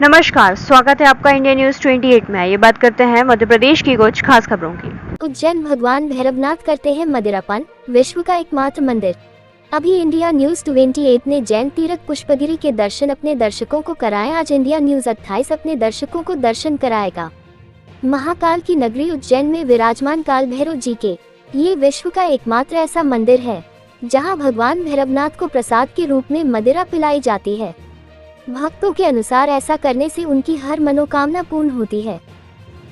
नमस्कार, स्वागत है आपका इंडिया न्यूज 28 में। ये बात करते हैं मध्य प्रदेश की कुछ खास खबरों की। उज्जैन भगवान भैरवनाथ करते हैं मदिरापान, विश्व का एकमात्र मंदिर। अभी इंडिया न्यूज 28 ने जैन तीर्थ पुष्पगिरी के दर्शन अपने दर्शकों को कराए। आज इंडिया न्यूज 28 अपने दर्शकों को दर्शन कराएगा महाकाल की नगरी उज्जैन में विराजमान काल भैरव जी के। ये विश्व का एकमात्र ऐसा मंदिर है जहां भगवान भैरवनाथ को प्रसाद के रूप में मदिरा पिलाई जाती है। भक्तों के अनुसार ऐसा करने से उनकी हर मनोकामना पूर्ण होती है।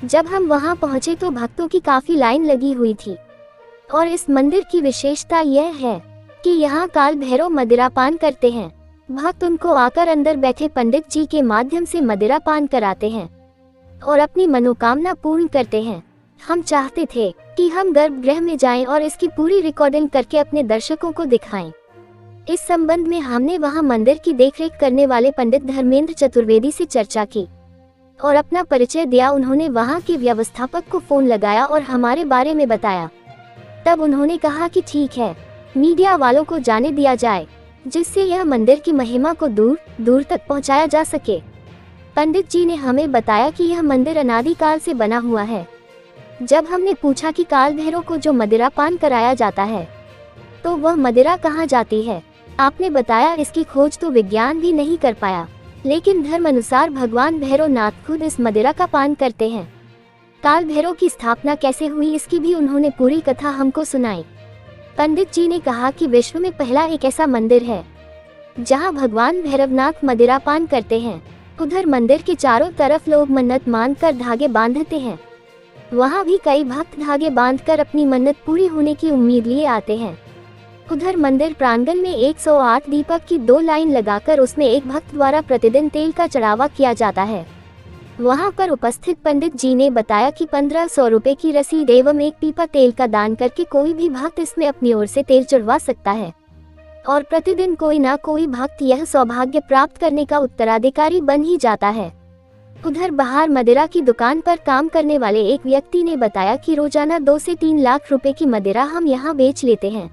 जब हम वहां पहुंचे तो भक्तों की काफी लाइन लगी हुई थी और इस मंदिर की विशेषता यह है कि यहाँ काल भैरव मदिरा पान करते हैं। भक्त उनको आकर अंदर बैठे पंडित जी के माध्यम से मदिरा पान कराते हैं और अपनी मनोकामना पूर्ण करते हैं। हम चाहते थे कि हम गर्भगृह में जाएं और इसकी पूरी रिकॉर्डिंग करके अपने दर्शकों को दिखाएं। इस संबंध में हमने वहां मंदिर की देखरेख करने वाले पंडित धर्मेंद्र चतुर्वेदी से चर्चा की और अपना परिचय दिया। उन्होंने वहां के व्यवस्थापक को फोन लगाया और हमारे बारे में बताया। तब उन्होंने कहा कि ठीक है, मीडिया वालों को जाने दिया जाए जिससे यह मंदिर की महिमा को दूर दूर तक पहुंचाया जा सके। पंडित जी ने हमें बताया कि यह मंदिर अनादिकाल से बना हुआ है। जब हमने पूछा कि काल भैरव को जो मदिरा पान कराया जाता है तो वह मदिरा कहाँ जाती है, आपने बताया इसकी खोज तो विज्ञान भी नहीं कर पाया, लेकिन धर्म अनुसार भगवान भैरव नाथ खुद इस मदिरा का पान करते हैं। काल भैरव की स्थापना कैसे हुई इसकी भी उन्होंने पूरी कथा हमको सुनाई। पंडित जी ने कहा कि विश्व में पहला एक ऐसा मंदिर है जहां भगवान भैरवनाथ मदिरा पान करते हैं। उधर मंदिर के चारों तरफ लोग मन्नत मानकर धागे बांधते हैं। वहां भी कई भक्त धागे बांधकर अपनी मन्नत पूरी होने की उम्मीद लिए आते हैं। उधर मंदिर प्रांगण में 108 दीपक की 2 लाइन लगाकर उसमें एक भक्त द्वारा प्रतिदिन तेल का चढ़ावा किया जाता है। वहां पर उपस्थित पंडित जी ने बताया कि 1500 रुपए की रसीद एवं 1 पीपा तेल का दान करके कोई भी भक्त इसमें अपनी ओर से तेल चढ़वा सकता है और प्रतिदिन कोई ना कोई भक्त यह सौभाग्य प्राप्त करने का उत्तराधिकारी बन ही जाता है। उधर बाहर मदिरा की दुकान पर काम करने वाले एक व्यक्ति ने बताया कि रोजाना 2 से 3 लाख रुपए की मदिरा हम यहाँ बेच लेते हैं।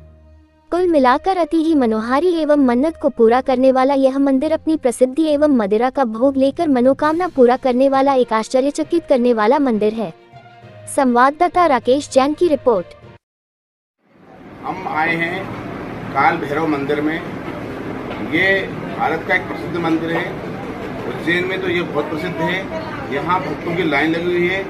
कुल मिलाकर अति ही मनोहारी एवं मन्नत को पूरा करने वाला यह मंदिर अपनी प्रसिद्धि एवं मदिरा का भोग लेकर मनोकामना पूरा करने वाला एक आश्चर्यचकित करने वाला मंदिर है। संवाददाता राकेश जैन की रिपोर्ट। हम आए हैं काल भैरव मंदिर में। ये भारत का एक प्रसिद्ध मंदिर है। उज्जैन में तो ये बहुत प्रसिद्ध है। यहाँ भक्तों की लाइन लगी हुई है।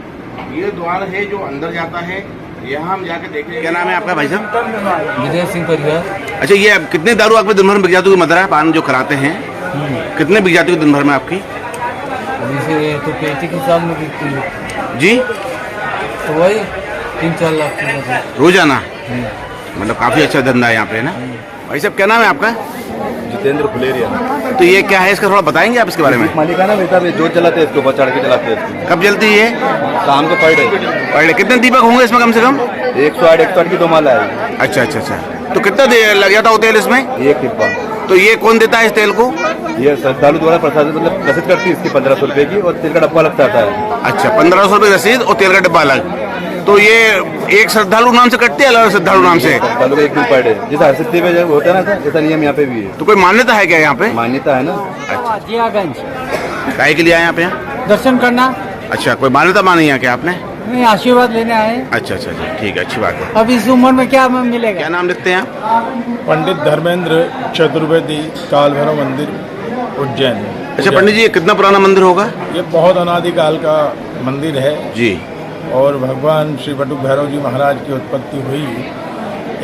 ये द्वार है जो अंदर जाता है। यहाँ हम जाके देखेंगे। क्या नाम है आपका भाई साहब? विजय सिंह परिवार। अच्छा, ये कितने दारू आपके दिन भर में बिक जाती है? मदिरा पान जो कराते हैं कितने बिक जाती है दिन भर में आपकी? जैसे तो पेटी के हिसाब में बिकती है जी, तो वही 3-4 लाख की रोजाना। मतलब काफी अच्छा धंधा है यहाँ पे, है ना? भाई साहब, क्या नाम है आपका? जितेंद्र फुलेरिया। तो ये क्या है, इसका थोड़ा बताएंगे आप इसके बारे में? मालिकाना बेटा जो चलाते हैं इसके ऊपर चढ़ के चलाते हैं। कब जलती है? शाम को पर डे। कितने दीपक होंगे इसमें कम से कम? 108 की 2 माला है। अच्छा अच्छा अच्छा। तो कितना लग जाता हो तेल इसमें? 1 डिब्बा। तो ये कौन देता है इस तेल को? ये श्रद्धालु द्वारा प्रसाद मतलब रसीद करती है इसकी 1500 रुपए की और तेल का डब्बा लगता है। अच्छा, 1500 रुपये रसीद और तेल का डब्बा अलग। तो ये एक श्रद्धालु नाम से कटते हैं, अलग श्रद्धालु नाम से? श्रद्धालु का 1 दिन पर डे, जैसा हर सिद्धि में होता है ना, ऐसा नियम यहाँ पे भी है। तो कोई मान्यता है क्या यहाँ पे? मान्यता है ना। अच्छा, जियागंज काहे के लिए आए यहाँ पे? दर्शन करना। अच्छा, कोई मान्यता मानी है क्या आपने? नहीं, आशीर्वाद लेने आए। अच्छा अच्छा अच्छा, ठीक है, अच्छी बात है। अब इस उम्र में क्या मिलेगा? क्या नाम लिखते हैं आप? पंडित धर्मेंद्र चतुर्वेदी, काल भैरव मंदिर, उज्जैन। अच्छा पंडित जी, ये कितना पुराना मंदिर होगा? ये बहुत अनादिकाल का मंदिर है जी। और भगवान श्री बटुक भैरव जी महाराज की उत्पत्ति हुई।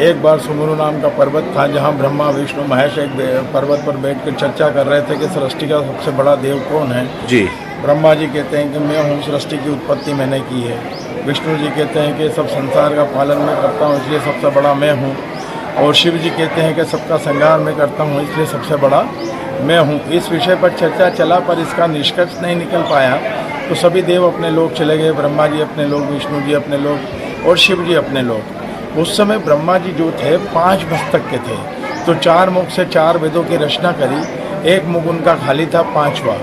एक बार सुमेरु नाम का पर्वत था जहाँ ब्रह्मा विष्णु महेश एक पर्वत पर बैठकर चर्चा कर रहे थे कि सृष्टि का सबसे बड़ा देव कौन है। जी। ब्रह्मा जी कहते हैं कि मैं हूँ, सृष्टि की उत्पत्ति मैंने की है। विष्णु जी कहते हैं कि सब संसार का पालन मैं करता हूँ इसलिए सबसे बड़ा मैं हूँ। और शिव जी कहते हैं कि सबका संहार मैं करता हूँ इसलिए सबसे बड़ा मैं हूँ। इस विषय पर चर्चा चला पर इसका निष्कर्ष नहीं निकल पाया। तो सभी देव अपने लोग चले गए। ब्रह्मा जी अपने लोग, विष्णु जी अपने लोग और शिव जी अपने लोग। उस समय ब्रह्मा जी जो थे 5 मस्तक के थे, तो 4 मुख से 4 वेदों की रचना करी। एक मुख उनका खाली था, 5वां।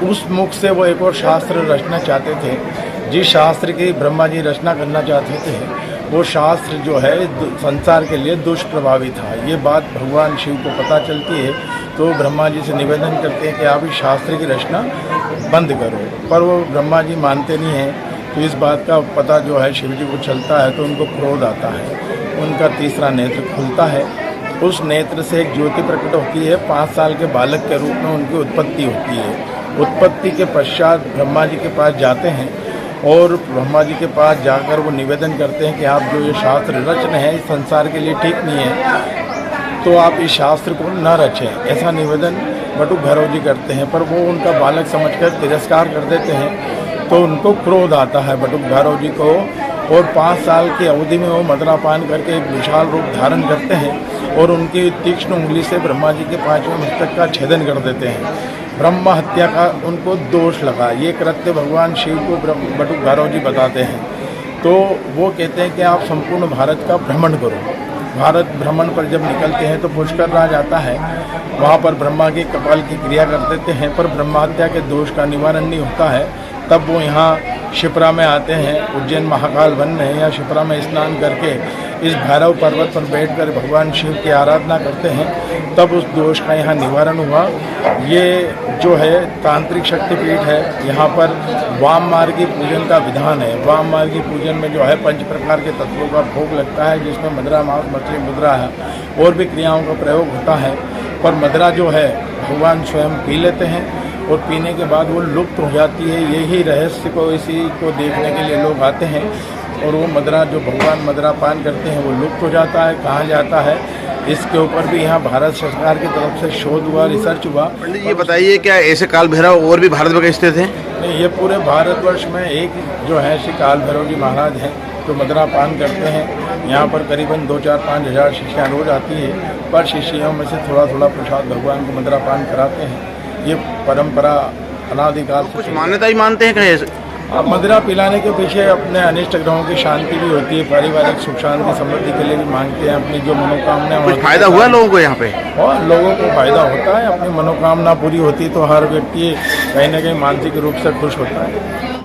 उस मुख से वो एक और शास्त्र रचना चाहते थे। जिस शास्त्र की ब्रह्मा जी रचना करना चाहते थे वो शास्त्र जो है संसार के लिए दुष्प्रभावी था। ये बात भगवान शिव को पता चलती है, तो ब्रह्मा जी से निवेदन करते हैं कि आप इस शास्त्र की रचना बंद करो, पर वो ब्रह्मा जी मानते नहीं हैं। तो इस बात का पता जो है शिव जी को चलता है, तो उनको क्रोध आता है, उनका तीसरा नेत्र खुलता है। उस नेत्र से एक ज्योति प्रकट होती है, 5 साल के बालक के रूप में उनकी उत्पत्ति होती है। उत्पत्ति के पश्चात ब्रह्मा जी के पास जाते हैं और ब्रह्मा जी के पास जाकर वो निवेदन करते हैं कि आप जो ये शास्त्र रच रहे हैं इस संसार के लिए ठीक नहीं है, तो आप इस शास्त्र को न रचें, ऐसा निवेदन बटुक भैरव जी करते हैं। पर वो उनका बालक समझकर तिरस्कार कर देते हैं, तो उनको क्रोध आता है बटुक भैरव जी को, और 5 साल की अवधि में वो मदरापान करके एक विशाल रूप धारण करते हैं और उनकी तीक्ष्ण उंगली से ब्रह्मा जी के 5वें मस्तक का छेदन कर देते हैं। ब्रह्म हत्या का उनको दोष लगा। ये कृत्य भगवान शिव को बटुक भैरव जी बताते हैं। तो वो कहते हैं कि आप संपूर्ण भारत का भ्रमण करो। भारत भ्रमण पर जब निकलते हैं तो पुष्कर राज आता है, वहाँ पर ब्रह्मा के कपाल की क्रिया कर देते हैं, पर ब्रह्म हत्या के दोष का निवारण नहीं होता है। तब वो यहाँ शिप्रा में आते हैं, उज्जैन महाकाल वन में या शिप्रा में स्नान करके इस भैरव पर्वत पर बैठकर भगवान शिव की आराधना करते हैं। तब उस दोष का यहाँ निवारण हुआ। ये जो है तांत्रिक शक्तिपीठ है, यहाँ पर वाम मार्गी पूजन का विधान है। वाम मार्गी पूजन में जो है 5 प्रकार के तत्वों का भोग लगता है, जिसमें मदरा, मांस, मछली, मुद्रा है और भी क्रियाओं का प्रयोग होता है। पर मदरा जो है भगवान स्वयं पी लेते हैं और पीने के बाद वो लुप्त हो जाती है। यही रहस्य को, इसी को देखने के लिए लोग आते हैं और वो मदरा जो भगवान मदरा पान करते हैं वो लुप्त हो जाता है। कहाँ जाता है, इसके ऊपर भी यहाँ भारत सरकार की तरफ से शोध हुआ, रिसर्च हुआ। पंडित ये बताइए, क्या ऐसे काल भैरव और भी भारत में स्थित हैं? नहीं, ये पूरे भारतवर्ष में एक जो है श्री काल भैरव जी महाराज हैं जो मदरा पान करते हैं। यहाँ पर करीबन 2-4-5 हज़ार शिष्याँ रोज आती है, पर शिष्यों में से थोड़ा थोड़ा प्रसाद भगवान को मदरा पान कराते हैं। ये परंपरा अनादिकाल कुछ मान्यता ही मानते हैं कहीं? अब मदिरा पिलाने के पीछे अपने अनिष्ट ग्रहों की शांति भी होती है, पारिवारिक सुख शांति समृद्धि के लिए भी मांगते हैं। अपनी जो मनोकामना, कुछ फायदा हुआ लोगों को यहाँ पे? और लोगों को फायदा होता है। अपनी मनोकामना पूरी होती तो हर व्यक्ति कहीं ना कहीं मानसिक रूप से खुश होता है।